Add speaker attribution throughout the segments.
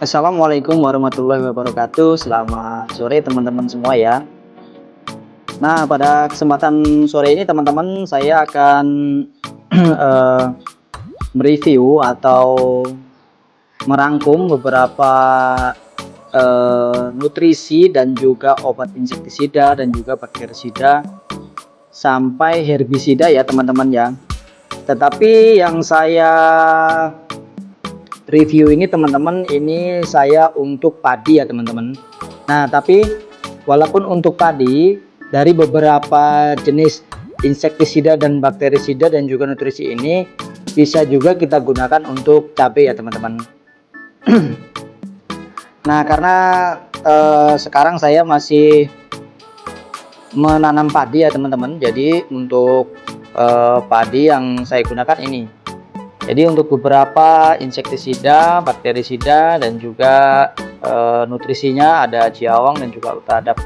Speaker 1: Assalamualaikum warahmatullahi wabarakatuh. Selamat sore teman-teman semua ya. Nah, pada kesempatan sore ini teman-teman saya akan eh, mereview atau merangkum beberapa nutrisi dan juga obat insektisida dan juga bakterisida sampai herbisida ya teman-teman ya. Tetapi yang saya review ini teman-teman, ini saya untuk padi ya teman-teman. Nah, tapi walaupun untuk padi, dari beberapa jenis insektisida dan bakterisida dan juga nutrisi ini bisa juga kita gunakan untuk cabai ya teman-teman. Nah, karena sekarang saya masih menanam padi ya teman-teman. Jadi untuk padi yang saya gunakan ini. Jadi untuk beberapa insektisida, bakterisida dan juga nutrisinya ada Jiawang dan juga Ultradap.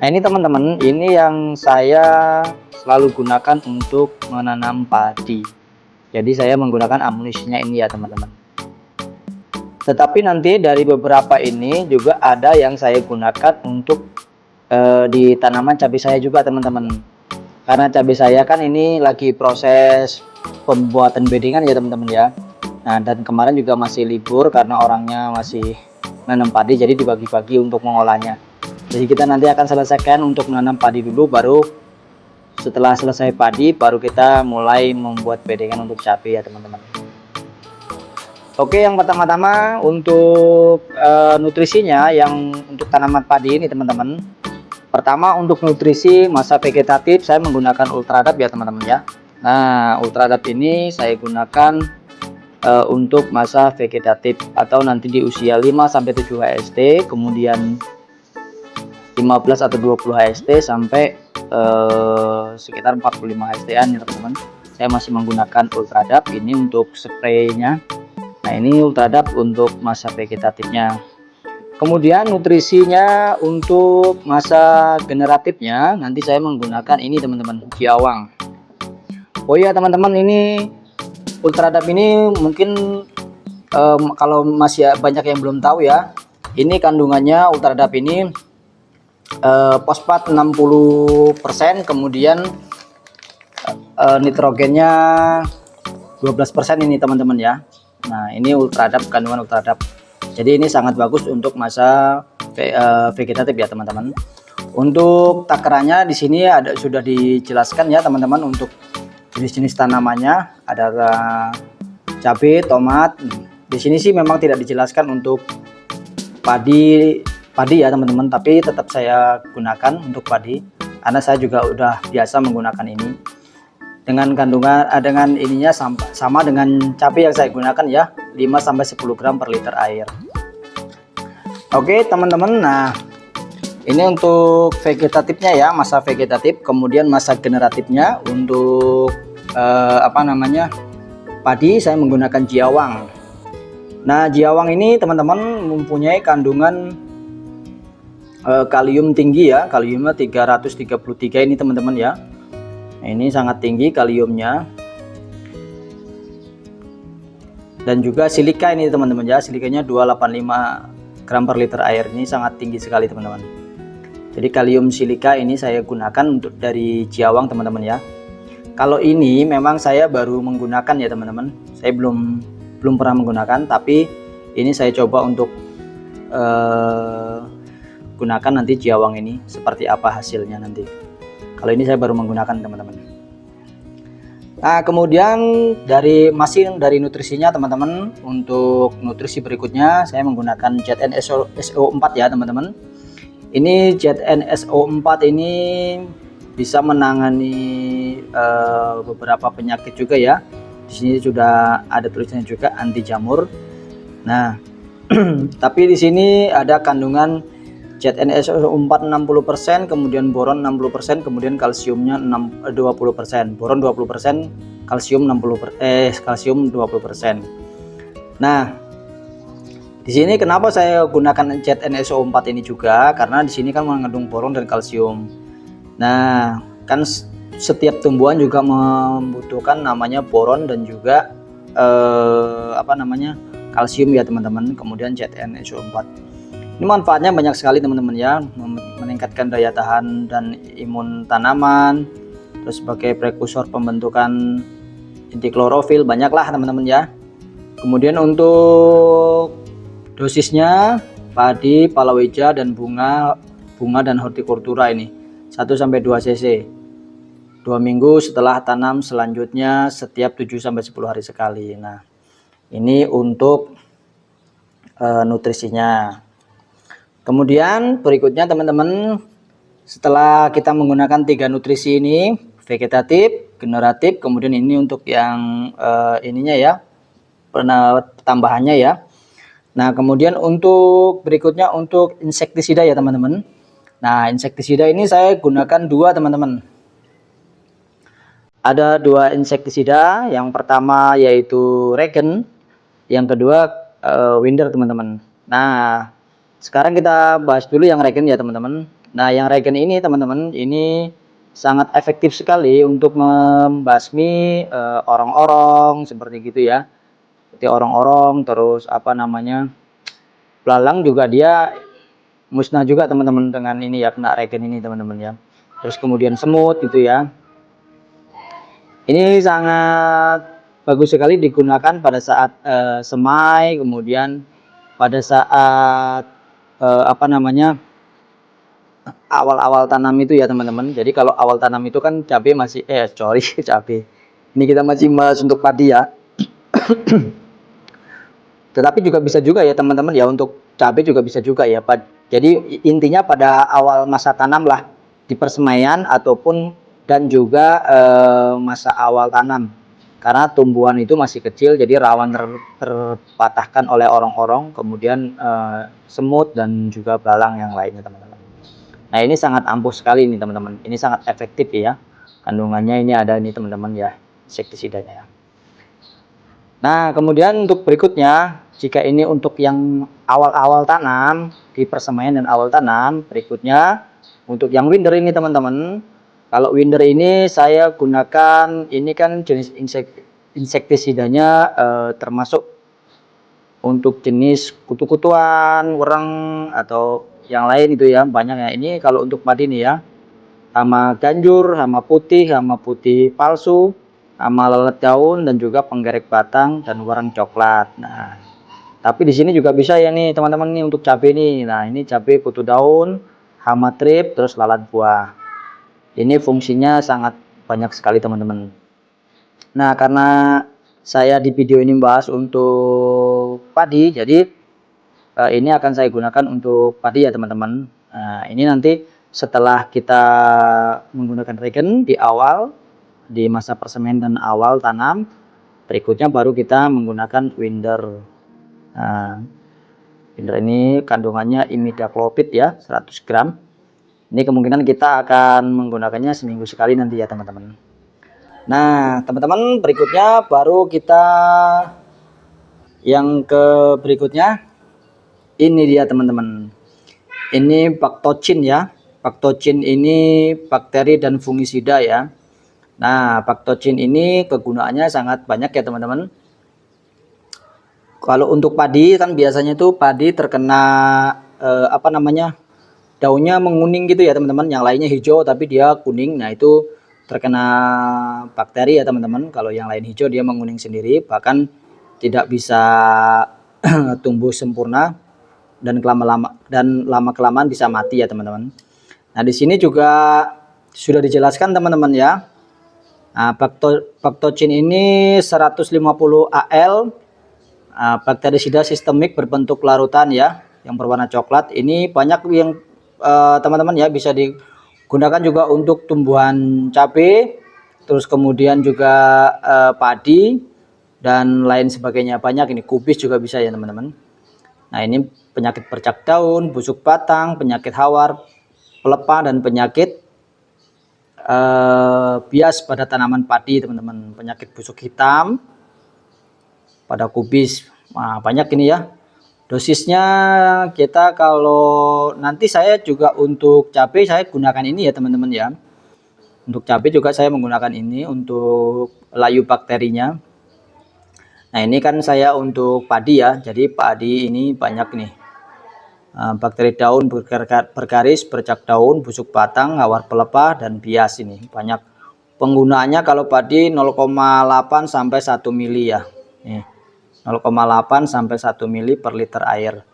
Speaker 1: Nah, ini teman-teman, ini yang saya selalu gunakan untuk menanam padi. Jadi saya menggunakan amunisinya ini ya teman-teman. Tetapi nanti dari beberapa ini juga ada yang saya gunakan untuk di tanaman cabai saya juga teman-teman. Karena cabai saya kan ini lagi proses pembuatan beddingan ya teman-teman ya. Nah, dan kemarin juga masih libur karena orangnya masih nanam padi, jadi dibagi-bagi untuk mengolahnya. Jadi kita nanti akan selesaikan untuk menanam padi dulu, baru setelah selesai padi baru kita mulai membuat beddingan untuk cabai ya teman-teman. Oke, yang pertama-tama untuk nutrisinya yang untuk tanaman padi ini teman-teman. Pertama untuk nutrisi masa vegetatif saya menggunakan Ultradap ya teman-teman ya. Nah, Ultradap ini saya gunakan untuk masa vegetatif atau nanti di usia 5-7 HST, kemudian 15 atau 20 HST sampai sekitar 45 HST-an ya teman-teman. Saya masih menggunakan Ultradap ini untuk spraynya. Nah, ini Ultradap untuk masa vegetatifnya. Kemudian nutrisinya untuk masa generatifnya nanti saya menggunakan ini teman-teman, Jiawang. Oh iya teman-teman, ini Ultradap ini mungkin kalau masih banyak yang belum tahu ya, ini kandungannya Ultradap ini fosfat 60%, kemudian nitrogennya 12% ini teman-teman ya. Nah, ini Ultradap, kandungan Ultradap. Jadi ini sangat bagus untuk masa vegetatif ya teman-teman. Untuk takarannya di sini ada sudah dijelaskan ya teman-teman, untuk jenis-jenis tanamannya ada cabai, tomat. Di sini sih memang tidak dijelaskan untuk padi ya teman-teman, tapi tetap saya gunakan untuk padi karena saya juga udah biasa menggunakan ini. Dengan kandungan dengan ininya sama dengan cabai yang saya gunakan ya, 5-10 gram per liter air. Oke teman-teman, nah ini untuk vegetatifnya ya, masa vegetatif. Kemudian masa generatifnya untuk padi saya menggunakan Jiawang. Nah, Jiawang ini teman-teman mempunyai kandungan kalium tinggi ya, kaliumnya 333 ini teman-teman ya. Nah, ini sangat tinggi kaliumnya. Dan juga silika ini teman-teman ya, silikanya 285 gram per liter air, ini sangat tinggi sekali teman-teman. Jadi kalium silika ini saya gunakan untuk dari Jiawang teman-teman ya. Kalau ini memang saya baru menggunakan ya teman-teman, saya belum pernah menggunakan, tapi ini saya coba untuk gunakan nanti Jiawang ini seperti apa hasilnya nanti. Kalau ini saya baru menggunakan teman-teman. Nah, kemudian dari nutrisinya teman-teman, untuk nutrisi berikutnya saya menggunakan ZNSO4 ya teman-teman. Ini ZNSO4 ini bisa menangani beberapa penyakit juga ya. Di sini sudah ada tulisannya juga anti jamur. Nah, tapi di sini ada kandungan ZNSO4 60%, kemudian boron 60%, kemudian kalsiumnya 20%, boron 20%, kalsium 20%. Nah, di sini kenapa saya gunakan ZNSO4 ini juga? Karena di sini kan mengandung boron dan kalsium. Nah, kan setiap tumbuhan juga membutuhkan namanya boron dan juga kalsium ya teman-teman, kemudian ZnSO4. Ini manfaatnya banyak sekali teman-teman ya, meningkatkan daya tahan dan imun tanaman, terus sebagai prekursor pembentukan inti klorofil, banyaklah teman-teman ya. Kemudian untuk dosisnya, padi, palawija dan bunga dan hortikultura ini 1-2 cc 2 minggu setelah tanam, selanjutnya setiap 7-10 hari sekali. Nah, ini untuk nutrisinya. Kemudian berikutnya teman-teman, setelah kita menggunakan 3 nutrisi ini, vegetatif, generatif, kemudian ini untuk yang ininya ya, tambahannya ya. Nah, kemudian untuk berikutnya untuk insektisida ya teman-teman. Nah, insektisida ini saya gunakan 2 teman-teman. Ada 2 insektisida, yang pertama yaitu Regen, yang kedua Winder teman-teman. Nah, sekarang kita bahas dulu yang Regen ya teman-teman. Nah, yang Regen ini teman-teman, ini sangat efektif sekali untuk membasmi orong-orong seperti gitu ya. Seperti orong-orong, terus apa namanya, belalang juga dia musnah juga teman-teman dengan ini ya, kena Regen ini teman-teman ya. Terus kemudian semut gitu ya. Ini sangat bagus sekali digunakan pada saat semai, kemudian pada saat apa namanya, awal-awal tanam itu ya teman-teman. Jadi kalau awal tanam itu kan cabai masih cabai. Ini kita masih bahas untuk padi ya. Tetapi juga bisa juga ya teman-teman ya, untuk cabai juga bisa juga ya. Jadi intinya pada awal masa tanam lah, di persemaian ataupun dan juga masa awal tanam, karena tumbuhan itu masih kecil, jadi rawan terpatahkan oleh orong-orong, kemudian semut dan juga belalang yang lainnya teman-teman. Nah, ini sangat ampuh sekali ini teman-teman, ini sangat efektif ya, kandungannya ini ada ini teman-teman ya, insektisidanya. Nah, kemudian untuk berikutnya, jika ini untuk yang awal-awal tanam, di persemaian dan awal tanam, berikutnya untuk yang Winder ini teman-teman. Kalau Winder ini saya gunakan, ini kan jenis insektisidanya termasuk untuk jenis kutu-kutuan, wereng atau yang lain itu ya, banyak ya. Ini kalau untuk padi nih ya, hama ganjur, hama putih palsu, hama lalat daun, dan juga penggerek batang dan wereng coklat. Nah, tapi di sini juga bisa ya nih teman-teman, nih untuk cabai nih. Nah, ini cabai kutu daun, hama trip, terus lalat buah. Ini fungsinya sangat banyak sekali teman-teman. Nah, karena saya di video ini bahas untuk padi, jadi ini akan saya gunakan untuk padi ya teman-teman. Nah, ini nanti setelah kita menggunakan Regen di awal, di masa persemaian dan awal tanam, berikutnya baru kita menggunakan Winder. Nah, Winder ini kandungannya imidacloprid ya, 100 gram. Ini kemungkinan kita akan menggunakannya seminggu sekali nanti ya teman-teman. Nah, teman-teman, berikutnya baru kita yang ke berikutnya. Ini dia teman-teman. Ini Bactocin ya. Bactocin ini bakteri dan fungisida ya. Nah, Bactocin ini kegunaannya sangat banyak ya teman-teman. Kalau untuk padi kan biasanya tuh padi terkena apa namanya, daunnya menguning gitu ya teman-teman, yang lainnya hijau tapi dia kuning. Nah, itu terkena bakteri ya teman-teman. Kalau yang lain hijau, dia menguning sendiri, bahkan tidak bisa tumbuh sempurna, dan lama kelamaan bisa mati ya teman-teman. Nah, di sini juga sudah dijelaskan teman-teman ya. Nah, Bactocin ini 150 AL, bakterisida sistemik berbentuk larutan ya, yang berwarna coklat. Ini banyak yang teman-teman ya, bisa digunakan juga untuk tumbuhan cabai, terus kemudian juga padi dan lain sebagainya. Banyak ini, kubis juga bisa ya teman-teman. Nah, ini penyakit bercak daun, busuk batang, penyakit hawar, pelepah, dan penyakit bias pada tanaman padi teman-teman. Penyakit busuk hitam pada kubis. Nah, banyak ini ya. Dosisnya kita, kalau nanti saya juga untuk cabai saya gunakan ini ya teman-teman ya. Untuk cabai juga saya menggunakan ini untuk layu bakterinya. Nah, ini kan saya untuk padi ya. Jadi padi ini banyak nih. Bakteri daun bergaris, bercak daun, busuk batang, awar pelepah, dan bias ini. Banyak penggunaannya kalau padi 0,8 sampai 1 mili ya. Nih, 0,8 sampai 1 mili per liter air.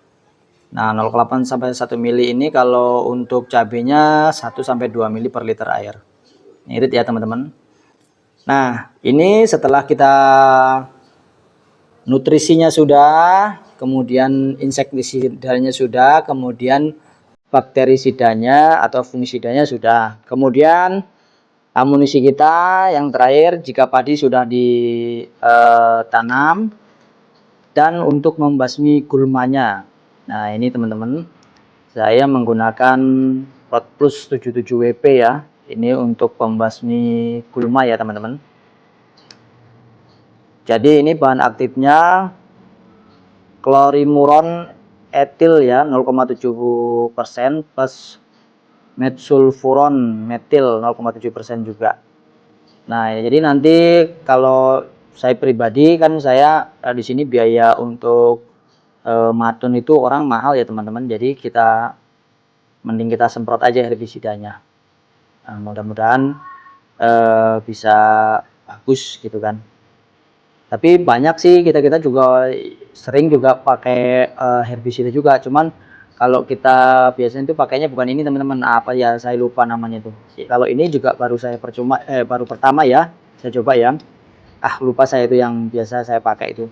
Speaker 1: Nah, 0,8 sampai 1 mili ini kalau untuk cabenya 1 sampai 2 mili per liter air. Irit ya teman-teman. Nah, ini setelah kita nutrisinya sudah, kemudian insektisidanya sudah, kemudian bakterisidanya atau fungisidanya sudah. Kemudian amunisi kita yang terakhir jika padi sudah ditanam dan untuk membasmi gulmanya. Nah, ini teman-teman, saya menggunakan Rotplus 77WP ya. Ini untuk pembasmi gulma ya teman-teman. Jadi ini bahan aktifnya klorimuron etil ya 0,7% plus metsulfuron metil 0,7% juga. Nah, jadi nanti kalau saya pribadi kan saya di sini biaya untuk matun itu orang mahal ya teman-teman. Jadi mending kita semprot aja herbisidanya. Nah, mudah-mudahan bisa bagus gitu kan. Tapi banyak sih kita juga sering juga pakai herbisida juga. Cuman kalau kita biasanya itu pakainya bukan ini teman-teman. Apa ya, saya lupa namanya itu. Kalau ini juga baru saya baru pertama ya saya coba ya. Lupa saya itu yang biasa saya pakai itu.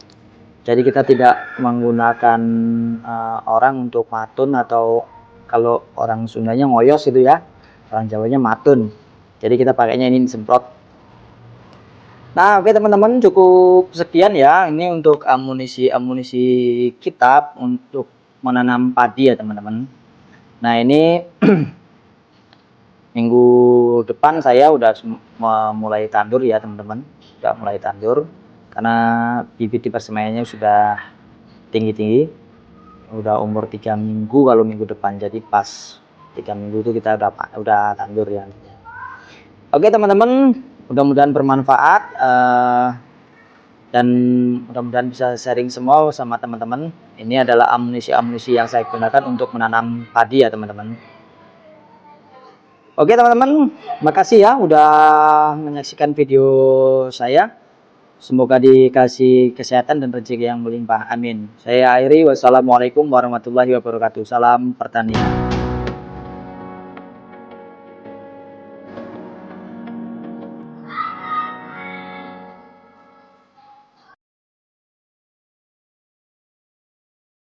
Speaker 1: Jadi kita tidak menggunakan orang untuk matun, atau kalau orang Sundanya ngoyos itu ya, orang Jawanya matun. Jadi kita pakainya ini disemprot. Nah, oke teman-teman, cukup sekian ya. Ini untuk amunisi kita untuk menanam padi ya teman-teman. Nah, ini minggu depan saya udah mulai tandur ya teman-teman. Sudah mulai tandur karena bibit di persemaiannya sudah tinggi-tinggi. Udah umur 3 minggu kalau minggu depan. Jadi pas 3 minggu itu kita udah tandur ya. Oke teman-teman, mudah-mudahan bermanfaat dan mudah-mudahan bisa sharing semua sama teman-teman. Ini adalah amunisi yang saya gunakan untuk menanam padi ya teman-teman. Oke teman-teman, makasih ya udah menyaksikan video saya. Semoga dikasih kesehatan dan rezeki yang melimpah, amin. Saya akhiri, wassalamualaikum warahmatullahi wabarakatuh. Salam pertanian.